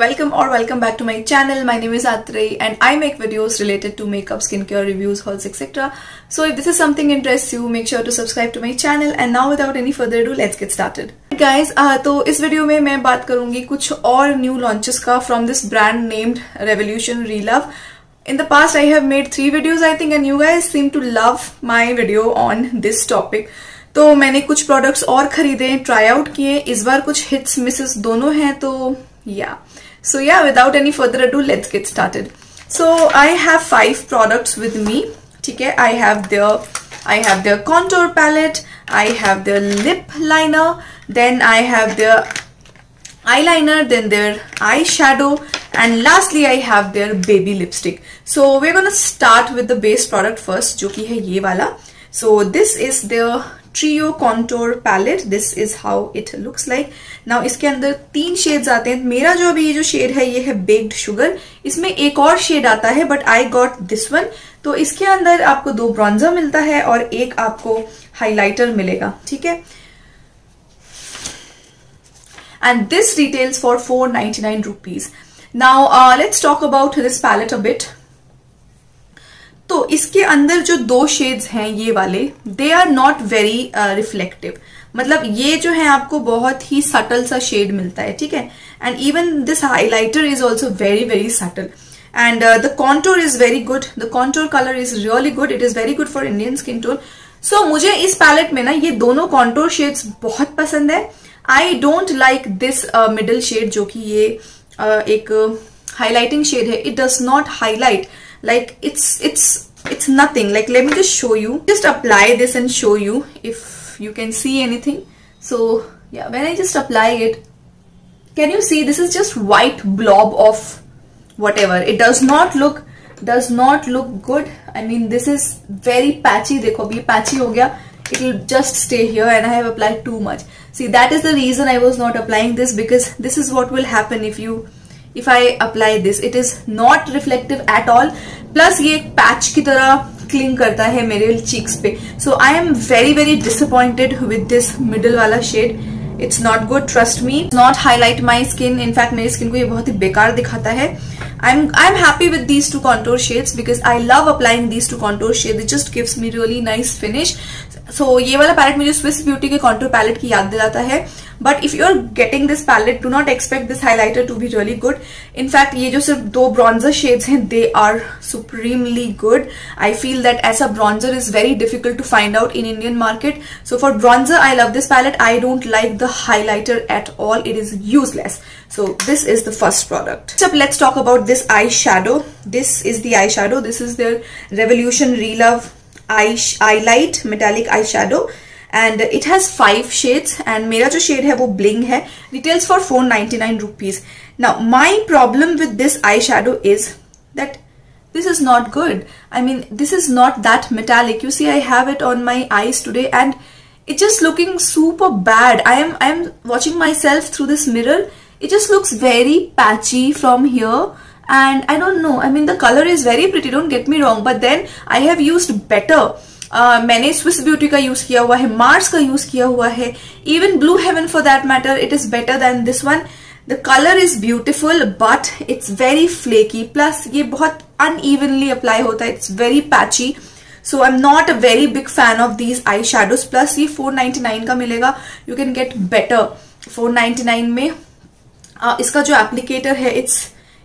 welcome back to my channel. My name is Atrey and I make videos related to makeup, skincare, reviews, hauls, etc. So if this is something interests you, make sure to subscribe to my channel. And now without any further ado, let's get started. Guys, तो इस video में मैं बात करूंगी कुछ और new launches का from this brand named Revolution Relove. In the past I have made 3 videos I think and you guys seem to love my video on this topic. तो मैंने कुछ प्रोडक्ट्स और खरीदे, ट्राई आउट किए. इस बार कुछ hits Mrs दोनों हैं. तो So without any further ado, let's get started. So I have 5 products with me. ठीक है, I have their contour palette, I have their lip liner, then I have their eyeliner, then their eyeshadow, and lastly I have their baby lipstick. So we're gonna start with the base product first, जो कि है ये वाला. So this is their Trio Contour Palette. This is how it looks like. Now इसके अंदर 3 shades आते हैं. मेरा जो अभी ये जो शेड है ये है Baked Sugar. इसमें एक और शेड आता है but I got this one. तो इसके अंदर आपको 2 ब्रॉन्जर मिलता है और एक आपको हाइलाइटर मिलेगा. ठीक है. And this retails for 499 rupees. Now let's talk about this palette a bit. तो इसके अंदर जो 2 शेड्स हैं ये वाले, they are not very reflective. मतलब ये जो है आपको बहुत ही सटल सा शेड मिलता है. ठीक है. And even this highlighter is also very very subtle and the contour is very good. The contour colour is really good. It is very good for Indian skin tone. So मुझे इस palette में ना ये दोनों contour shades बहुत पसंद है. I don't like this middle shade जो कि ये एक हाईलाइटिंग शेड है. It does not highlight. Like it's nothing. Like let me just show you. Just apply this and show you if you can see anything. So yeah, when I just apply it, can you see this is just white blob of whatever. It does not look good. I mean this is very patchy. देखो अभी patchy हो गया. It will just stay here and I have applied too much. See, that is the reason I was not applying this, because this is what will happen if I apply this. It is not reflective at all. Plus ये एक patch की तरह cling करता है मेरे cheeks पे. So I am very very disappointed with this middle वाला shade. It's not good, trust me. It's not highlight my skin. In fact मेरी स्किन को ये बहुत ही बेकार दिखाता है. I'm happy with these 2 contour shades because I love applying these 2 contour shades. It just gives me really nice finish. So ये वाला palette मुझे Swiss Beauty के contour palette की याद दिलाता है. But if you're getting this palette, do not expect this highlighter to be really good. In fact, ये जो सिर्फ 2 bronzer shades हैं, they are supremely good. I feel that as a bronzer is very difficult to find out in Indian market. So for bronzer, I love this palette. I don't like the highlighter at all. It is useless. So this is the first product. So let's talk about this eyeshadow. This is the eyeshadow. This is their Revolution Relove Eyelight Metallic Eyeshadow. And it has 5 shades and मेरा जो shade है वो Bling है. Retails for 499 rupees. Now my problem with this eyeshadow is that this is not good. I mean this is not that metallic. You see I have it on my eyes today and it's just looking super bad. I am watching myself through this mirror. It just looks very patchy from here and I don't know. I mean the color is very pretty, don't get me wrong, but then I have used better. मैंने Swiss Beauty का use किया हुआ है, Mars का use किया हुआ है, even Blue Heaven for that matter. It is better than this one. The color is beautiful but it's very flaky. Plus ये बहुत unevenly apply होता है. It's very patchy. So I'm not a very big fan of these eyeshadows. Plus ये 499 का मिलेगा. You can get better. 499 में इसका जो applicator है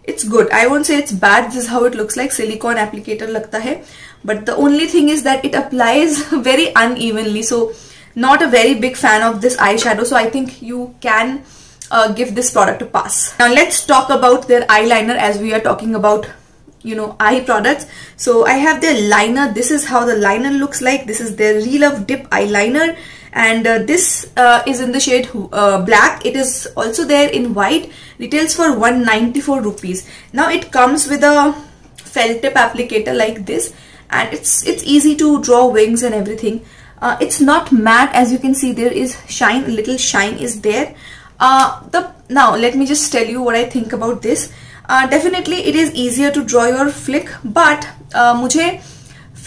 it's good. I won't say it's bad. This is how it looks like. Silicone applicator लगता है. But the only thing is that it applies very unevenly. So not a very big fan of this eyeshadow. So I think you can give this product a pass. Now let's talk about their eyeliner as we are talking about eye products. So I have their liner. This is how the liner looks like. This is their Relove Dip eyeliner. And this is in the shade black. It is also there in white. Retails for 194 rupees. Now it comes with a felt tip applicator like this. And it's easy to draw wings and everything. It's not matte, as you can see. There is shine, little shine is there. Now let me just tell you what I think about this. Definitely it is easier to draw your flick, but मुझे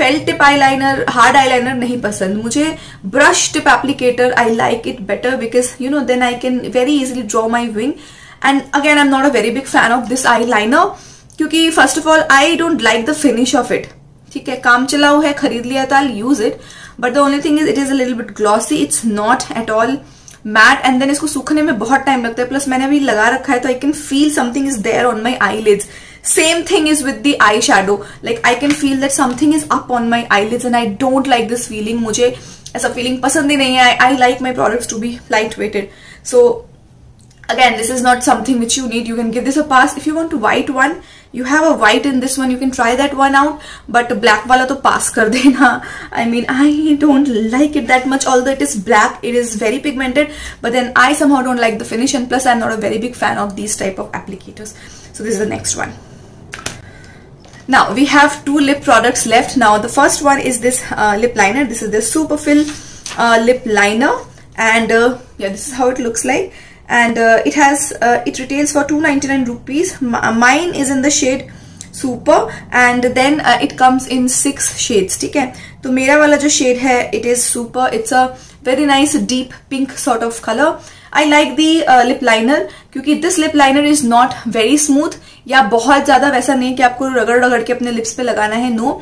felt tip eyeliner, hard eyeliner नहीं पसंद. मुझे brush tip applicator, I like it better because then I can very easily draw my wing. And again I am not a very big fan of this eyeliner, क्योंकि first of all I don't like the finish of it. ठीक है, काम चलाऊ है, खरीद लिया तो I use it, but the only thing is it is a little bit glossy, it's not at all matte, and then इसको सूखने में बहुत टाइम लगता है. प्लस मैंने अभी लगा रखा है तो I can feel something is there on my eyelids. Same thing is with the eyeshadow. Like I can feel that something is up on my eyelids and I don't like this feeling. मुझे ऐसा feeling पसंद ही नहीं है. I like my products to be lightweighted. So again, this is not something which you need. You can give this a pass. If you want a white one, you have a white in this one. You can try that one out. But black वाला तो pass कर देना. I mean, I don't like it that much. Although it is black, it is very pigmented. But then I somehow don't like the finish, and plus I'm not a very big fan of these type of applicators. So this is the next one. Now we have 2 lip products left. Now the first one is this lip liner. This is the Superfill lip liner, and yeah, this is how it looks like. And it has it retails for 299 rupees. Mine is in the shade Super, and then it comes in 6 shades. ठीक है, तो मेरा वाला जो shade है it is Super. It's a very nice deep pink sort of color. I like the lip liner क्योंकि this lip liner is not very smooth, या बहुत ज्यादा वैसा नहीं कि आपको रगड़ रगड़ के अपने लिप्स पे लगाना है. No,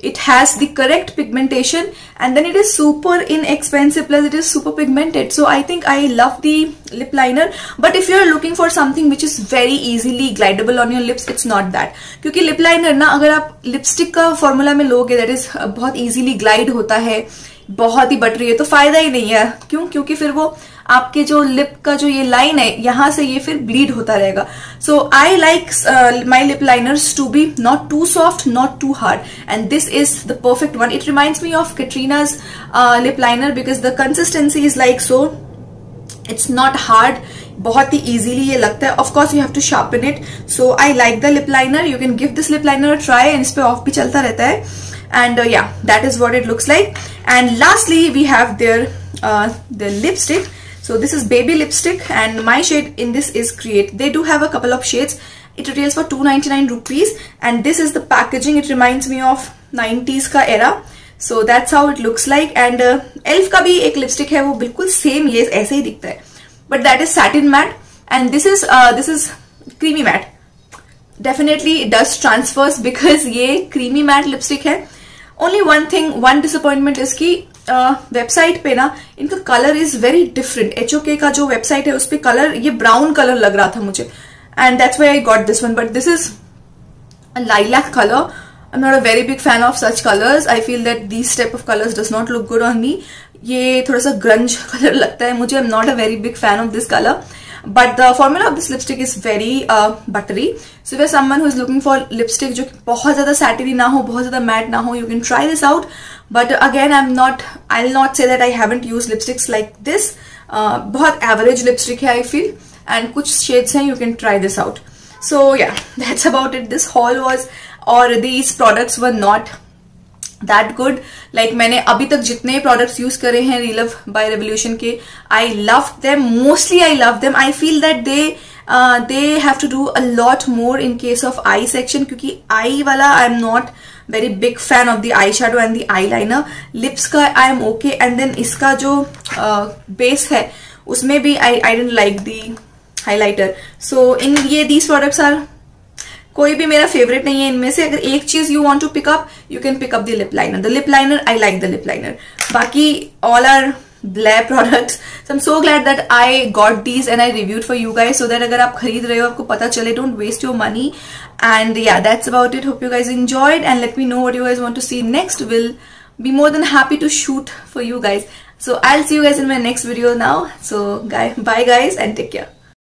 it has the correct pigmentation, and then it is super inexpensive, plus it is super pigmented. So I think I love the lip liner. But if you are looking for something which is very easily glidable on your lips, it's not that. क्योंकि lip liner ना अगर आप lipstick का formula में लोगे, that is बहुत easily glide होता है, बहुत ही बटरी है, तो फायदा ही नहीं है. क्यों? क्योंकि फिर वो आपके जो लिप का जो ये लाइन है यहां से ये फिर ब्लीड होता रहेगा. So I like my lip liners to be not too soft, not too hard, and this is the perfect one. It reminds me of Katrina's lip liner because the consistency is like so. It's not hard, बहुत ही easily ये लगता है. Of course you have to sharpen it. So I like the lip liner. You can give this lip liner a try, and इस पे of भी चलता रहता है. And yeah, that is what it looks like. And lastly we have their lipstick. So this is baby lipstick, and my shade in this is Create. They do have a couple of shades. It retails for 299 rupees, and this is the packaging. It reminds me of 90s का era. So that's how it looks like. And Elf का भी एक lipstick है, वो बिल्कुल same ये ऐसे ही दिखता है, but that is satin matte, and this is creamy matte. Definitely it does transfers because ये creamy matte lipstick है. Only one thing, one disappointment is कि वेबसाइट पे ना इनका colour is very different. HOK का जो वेबसाइट है उस पे कलर ये ब्राउन कलर लग रहा था मुझे, and that's why I got this one. But this is a lilac colour. I am not a very big fan of such colours. I feel that these type of colours does not look good on me. ये थोड़ा सा ग्रंज colour लगता है मुझे. आई am not a very big fan of this colour. But the formula of this lipstick is very buttery. So if you're someone who is looking for lipstick जो बहुत ज़्यादा satiny ना हो, बहुत ज़्यादा matte ना हो, you can try this out. But again, I'll not say that I haven't used lipsticks like this. बहुत average lipstick है I feel, and कुछ shades हैं, you can try this out. So yeah, that's about it. This haul was, or these products were not that good. Like मैंने अभी तक जितने products use करे हैं Relove by Revolution के, I love them. Mostly I love them. I feel that they have to do a lot more in case of eye section, क्योंकि eye वाला I am not very big fan of the eyeshadow and the eyeliner. Lips का I am okay, and then इसका जो base है उसमें भी I didn't like the highlighter. So in ये these products are, कोई भी मेरा फेवरेट नहीं है इनमें से. अगर एक चीज you want to pick up, you can pick up the lip liner. The lip liner, I like the lip liner. बाकी all are black products. So I am so glad that I got these and I reviewed for you guys, so that अगर आप खरीद रहे हो आपको पता चले. Don't waste your money. And yeah, that's about it. Hope you guys enjoyed, and let me know what you guys want to see next. Will be more than happy to shoot for you guys. So I'll see you guys in my next video now. So bye guys, and take care.